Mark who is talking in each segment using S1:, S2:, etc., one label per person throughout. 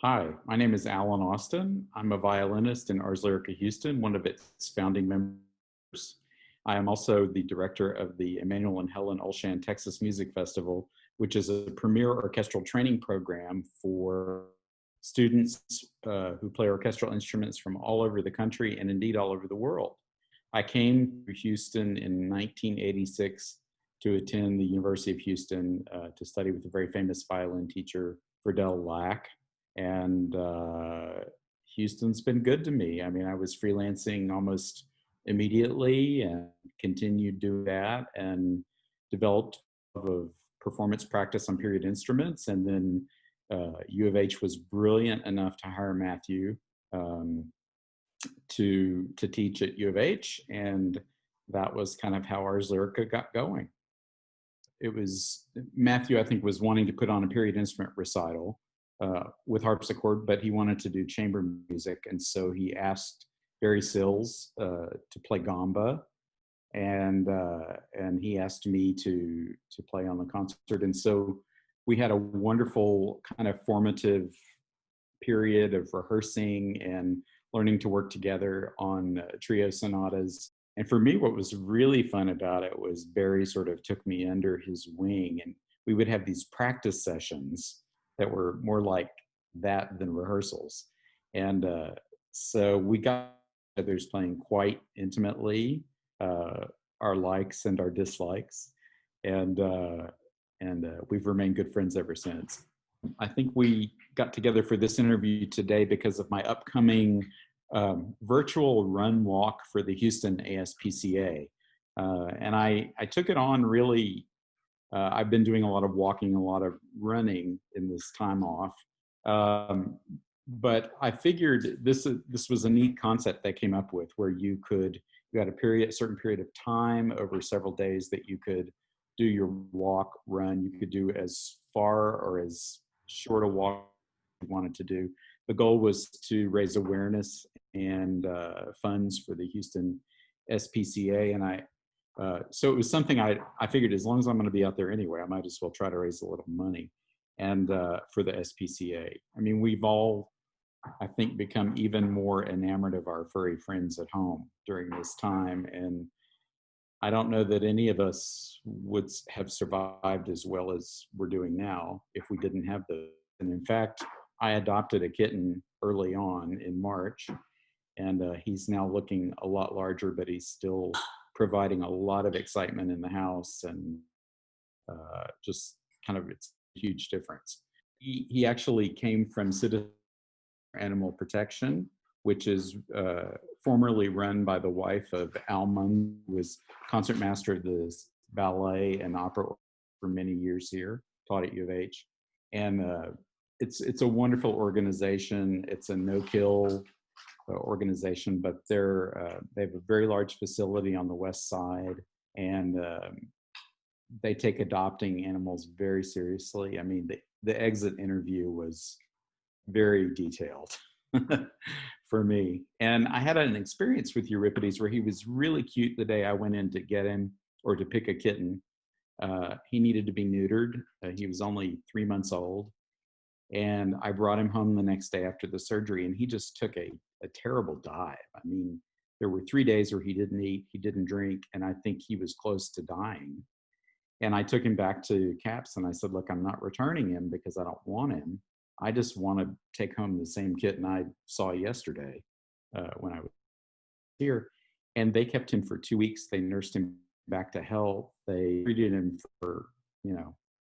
S1: Hi, my name is Alan Austin. I'm a violinist in Ars Lyrica Houston, one of its founding members. I am also the director of the Emmanuel and Helen Olshan Texas Music Festival, which is a premier orchestral training program for students who play orchestral instruments from all over the country and indeed all over the world. I came to Houston in 1986 to attend the University of Houston to study with a very famous violin teacher, Verdell Lack. And Houston's been good to me. I mean, I was freelancing almost immediately and continued to do that and developed a performance practice on period instruments. And then U of H was brilliant enough to hire Matthew to teach at U of H. And that was kind of how Ars Lyrica got going. It was, Matthew, I think, was wanting to put on a period instrument recital with harpsichord, but he wanted to do chamber music. And so he asked Barry Sills to play gamba. And he asked me to play on the concert. And so we had a wonderful kind of formative period of rehearsing and learning to work together on trio sonatas. And for me, what was really fun about it was Barry sort of took me under his wing, and we would have these practice sessions that were more like that than rehearsals. And so we got others playing quite intimately, our likes and our dislikes. And we've remained good friends ever since. I think we got together for this interview today because of my upcoming virtual run walk for the Houston ASPCA. And I took it on really, I've been doing a lot of walking, a lot of running in this time off. But I figured this was a neat concept they came up with, where you had a certain period of time over several days that you could do your walk, run. You could do as far or as short a walk you wanted to do. The goal was to raise awareness and funds for the Houston SPCA. And so it was something I figured, as long as I'm going to be out there anyway, I might as well try to raise a little money. And for the SPCA, I mean, we've all, I think, become even more enamored of our furry friends at home during this time. And I don't know that any of us would have survived as well as we're doing now if we didn't have those. And in fact, I adopted a kitten early on in March, and he's now looking a lot larger, but he's still providing a lot of excitement in the house, and just kind of, it's a huge difference. He actually came from Citizen Animal Protection, which is formerly run by the wife of Al Munn, who was concertmaster of the ballet and opera for many years here, taught at U of H. And it's a wonderful organization. It's a no-kill organization, but they have a very large facility on the west side, and they take adopting animals very seriously. I mean, the exit interview was very detailed for me. And I had an experience with Euripides where he was really cute the day I went in to get him, or to pick a kitten. He needed to be neutered. He was only 3 months old. And I brought him home the next day after the surgery, and he just took a terrible dive. I mean, there were 3 days where he didn't eat, he didn't drink, and I think he was close to dying. And I took him back to CAPS and I said, look, I'm not returning him because I don't want him. I just want to take home the same kitten I saw yesterday when I was here. And they kept him for 2 weeks. They nursed him back to health. They treated him for,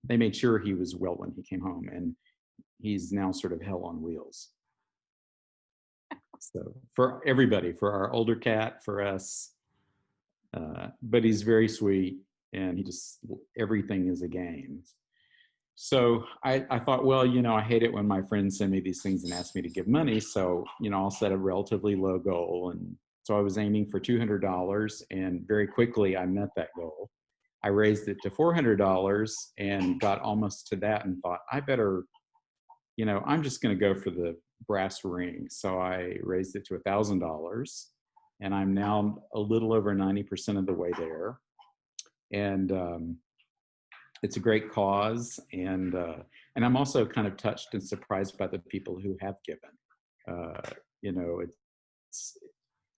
S1: they made sure he was well when he came home. And he's now sort of hell on wheels. So for everybody, for our older cat, for us, but he's very sweet, and everything is a game. So I thought, well, I hate it when my friends send me these things and ask me to give money. So, I'll set a relatively low goal. And so I was aiming for $200, and very quickly I met that goal. I raised it to $400 and got almost to that, and thought, I better, I'm just going to go for the brass ring. So I raised it to $1,000, and I'm now a little over 90% of the way there. and it's a great cause. And I'm also kind of touched and surprised by the people who have given. Uh, you know, it's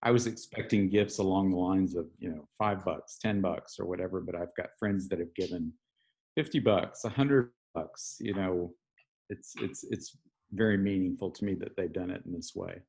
S1: I was expecting gifts along the lines of, $5, $10 or whatever, but I've got friends that have given $50, $100. It's very meaningful to me that they've done it in this way.